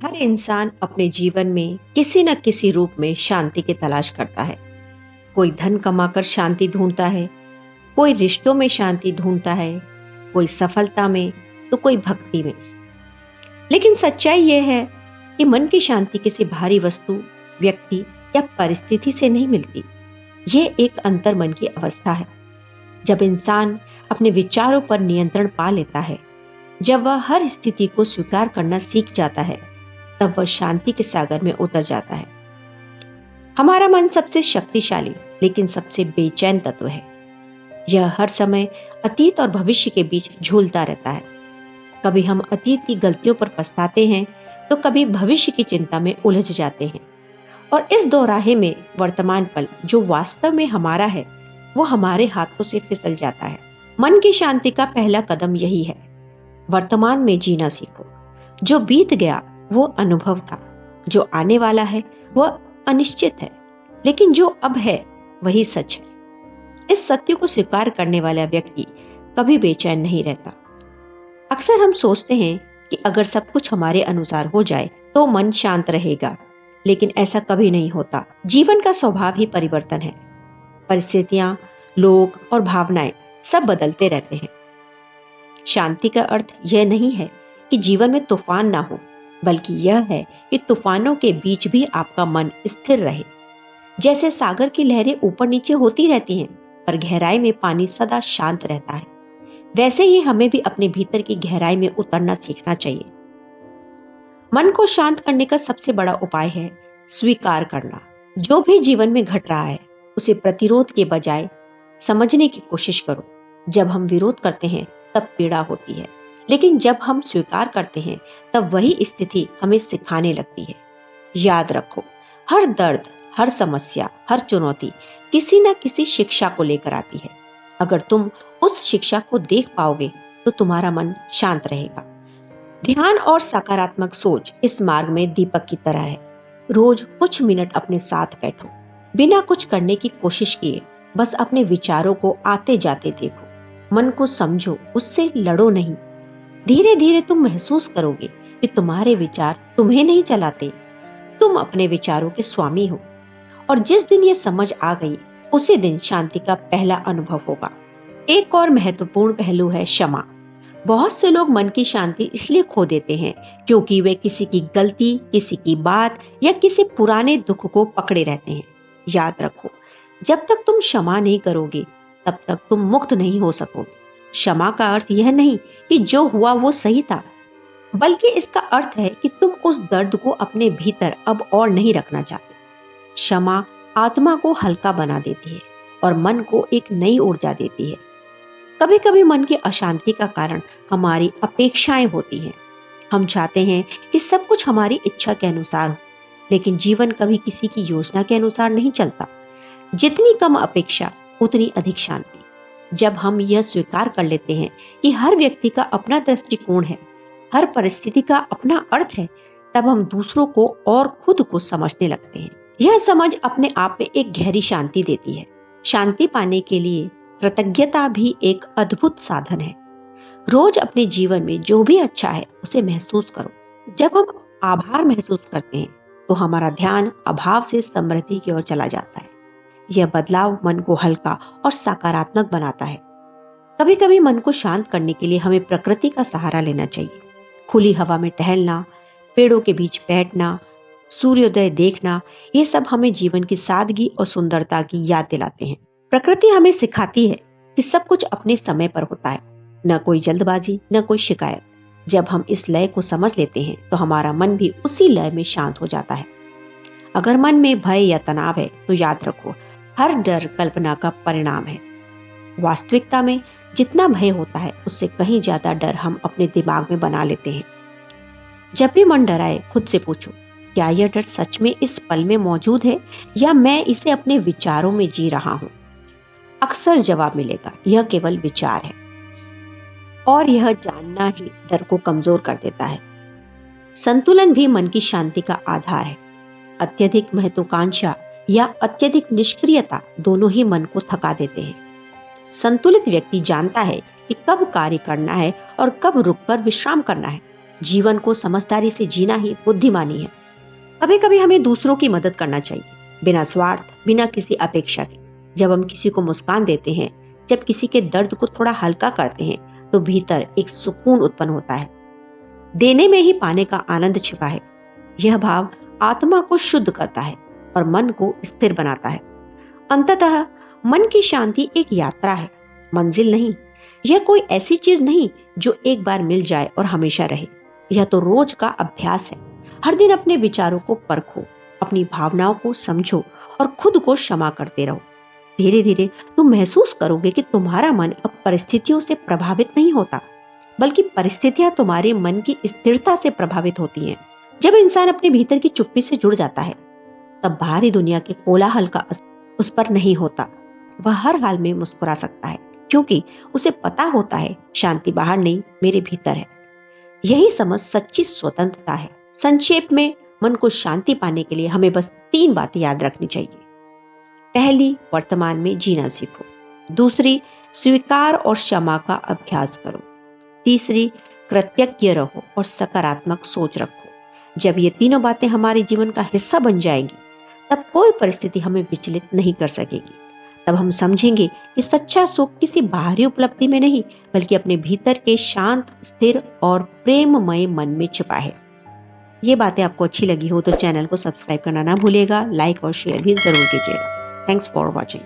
हर इंसान अपने जीवन में किसी न किसी रूप में शांति की तलाश करता है। कोई धन कमाकर शांति ढूंढता है, कोई रिश्तों में शांति ढूंढता है, कोई सफलता में तो कोई भक्ति में। लेकिन सच्चाई यह है कि मन की शांति किसी भारी वस्तु, व्यक्ति या परिस्थिति से नहीं मिलती। ये एक अंतर मन की अवस्था है। जब इंसान अपने विचारों पर नियंत्रण पा लेता है, जब वह हर स्थिति को स्वीकार करना सीख जाता है, तब वह शांति के सागर में उतर जाता है। हमारा मन सबसे शक्तिशाली लेकिन सबसे बेचैन तत्व है। यह हर समय अतीत और भविष्य के बीच झूलता रहता है। कभी हम अतीत की गलतियों पर पछताते हैं तो कभी भविष्य की चिंता में उलझ जाते हैं। और इस दोराहे में वर्तमान पल जो वास्तव में हमारा है, वो हमारे हाथों से फिसल जाता है। मन की शांति का पहला कदम यही है, वर्तमान में जीना सीखो। जो बीत गया वो अनुभव था, जो आने वाला है वह अनिश्चित है, लेकिन जो अब है वही सच है। इस सत्य को स्वीकार करने वाला व्यक्ति कभी बेचैन नहीं रहता। अक्सर हम सोचते हैं कि अगर सब कुछ हमारे अनुसार हो जाए तो मन शांत रहेगा, लेकिन ऐसा कभी नहीं होता। जीवन का स्वभाव ही परिवर्तन है। परिस्थितियां, लोग और भावनाएं सब बदलते रहते हैं। शांति का अर्थ यह नहीं है कि जीवन में तूफान ना हो, बल्कि यह है कि तूफानों के बीच भी आपका मन स्थिर रहे। जैसे सागर की लहरें ऊपर नीचे होती रहती हैं, पर गहराई में पानी सदा शांत रहता है, वैसे ही हमें भी अपने भीतर की गहराई में उतरना सीखना चाहिए। मन को शांत करने का सबसे बड़ा उपाय है स्वीकार करना। जो भी जीवन में घट रहा है उसे प्रतिरोध के बजाय समझने की कोशिश करो। जब हम विरोध करते हैं तब पीड़ा होती है, लेकिन जब हम स्वीकार करते हैं तब वही स्थिति हमें सिखाने लगती है। याद रखो, हर दर्द, हर समस्या, हर चुनौती किसी न किसी शिक्षा को लेकर आती है। अगर तुम उस शिक्षा को देख पाओगे तो तुम्हारा मन शांत रहेगा। ध्यान और सकारात्मक सोच इस मार्ग में दीपक की तरह है। रोज कुछ मिनट अपने साथ बैठो, बिना कुछ करने की कोशिश किए बस अपने विचारों को आते जाते देखो। मन को समझो, उससे लड़ो नहीं। धीरे धीरे तुम महसूस करोगे कि तुम्हारे विचार तुम्हें नहीं चलाते, तुम अपने विचारों के स्वामी हो। और जिस दिन ये समझ आ गई, उसी दिन शांति का पहला अनुभव होगा। एक और महत्वपूर्ण पहलू है क्षमा। बहुत से लोग मन की शांति इसलिए खो देते हैं क्योंकि वे किसी की गलती, किसी की बात या किसी पुराने दुख को पकड़े रहते हैं। याद रखो, जब तक तुम क्षमा नहीं करोगे तब तक तुम मुक्त नहीं हो सकोगे। क्षमा का अर्थ यह नहीं कि जो हुआ वो सही था, बल्कि इसका अर्थ है कि तुम उस दर्द को अपने भीतर अब और नहीं रखना चाहते। क्षमा आत्मा को हल्का बना देती है और मन को एक नई ऊर्जा देती है। कभी कभी मन की अशांति का कारण हमारी अपेक्षाएं होती हैं। हम चाहते हैं कि सब कुछ हमारी इच्छा के अनुसार हो, लेकिन जीवन कभी किसी की योजना के अनुसार नहीं चलता। जितनी कम अपेक्षा उतनी अधिक शांति। जब हम यह स्वीकार कर लेते हैं कि हर व्यक्ति का अपना दृष्टिकोण है, हर परिस्थिति का अपना अर्थ है, तब हम दूसरों को और खुद को समझने लगते हैं। यह समझ अपने आप में एक गहरी शांति देती है। शांति पाने के लिए कृतज्ञता भी एक अद्भुत साधन है। रोज अपने जीवन में जो भी अच्छा है उसे महसूस करो। जब हम आभार महसूस करते हैं तो हमारा ध्यान अभाव से समृद्धि की ओर चला जाता है। यह बदलाव मन को हल्का और सकारात्मक बनाता है। कभी कभी मन को शांत करने के लिए हमें प्रकृति का सहारा लेना चाहिए। खुली हवा में टहलना, पेड़ों के बीच बैठना, सूर्योदय देखना, ये सब हमें जीवन की सादगी और सुंदरता की याद दिलाते हैं। प्रकृति हमें सिखाती है कि सब कुछ अपने समय पर होता है, न कोई जल्दबाजी, न कोई शिकायत। जब हम इस लय को समझ लेते हैं तो हमारा मन भी उसी लय में शांत हो जाता है। अगर मन में भय या तनाव है तो याद रखो, हर डर कल्पना का परिणाम है। वास्तविकता में जितना भय होता है उससे कहीं ज्यादा डर हम अपने दिमाग में बना लेते हैं। जब भी मन डराए, खुद से पूछो, क्या यह डर सच में इस पल में मौजूद है या मैं इसे अपने विचारों में जी रहा हूं? अक्सर जवाब मिलेगा, यह केवल विचार है। और यह जानना ही डर को कमजोर कर देता है। संतुलन भी मन की शांति का आधार है। अत्यधिक महत्वाकांक्षा या अत्यधिक निष्क्रियता दोनों ही मन को थका देते हैं। संतुलित व्यक्ति जानता है कि कब कार्य करना है और कब रुककर विश्राम करना है। जीवन को समझदारी से जीना ही बुद्धिमानी है। कभी कभी हमें दूसरों की मदद करना चाहिए, बिना स्वार्थ, बिना किसी अपेक्षा के। जब हम किसी को मुस्कान देते हैं, जब किसी के दर्द को थोड़ा हल्का करते हैं, तो भीतर एक सुकून उत्पन्न होता है। देने में ही पाने का आनंद छिपा है। यह भाव आत्मा को शुद्ध करता है और मन को स्थिर बनाता है। अंततः मन की शांति एक यात्रा है, मंजिल नहीं। यह कोई ऐसी चीज नहीं जो एक बार मिल जाए और हमेशा रहे। यह तो रोज का अभ्यास है। हर दिन अपने विचारों को परखो, अपनी भावनाओं को समझो और खुद को क्षमा करते रहो। धीरे धीरे तुम महसूस करोगे कि तुम्हारा मन अब परिस्थितियों से प्रभावित नहीं होता, बल्कि परिस्थितियां तुम्हारे मन की स्थिरता से प्रभावित होती हैं। जब इंसान अपने भीतर की चुप्पी से जुड़ जाता है, तब बाहरी दुनिया के कोलाहल का असर उस पर नहीं होता। वह हर हाल में मुस्कुरा सकता है, क्योंकि उसे पता होता है शांति बाहर नहीं, मेरे भीतर है। यही समझ सच्ची स्वतंत्रता है। संक्षेप में, मन को शांति पाने के लिए हमें बस 3 बातें याद रखनी चाहिए। पहली, वर्तमान में जीना सीखो। दूसरी, स्वीकार और क्षमा का अभ्यास करो। तीसरी, कृतज्ञ रहो और सकारात्मक सोच रखो। जब ये तीनों बातें हमारे जीवन का हिस्सा बन जाएंगी, तब कोई परिस्थिति हमें विचलित नहीं कर सकेगी। तब हम समझेंगे कि सच्चा सुख किसी बाहरी उपलब्धि में नहीं, बल्कि अपने भीतर के शांत, स्थिर और प्रेममय मन में छिपा है। ये बातें आपको अच्छी लगी हो तो चैनल को सब्सक्राइब करना ना भूलिएगा, लाइक और शेयर भी जरूर कीजिएगा। Thanks for watching.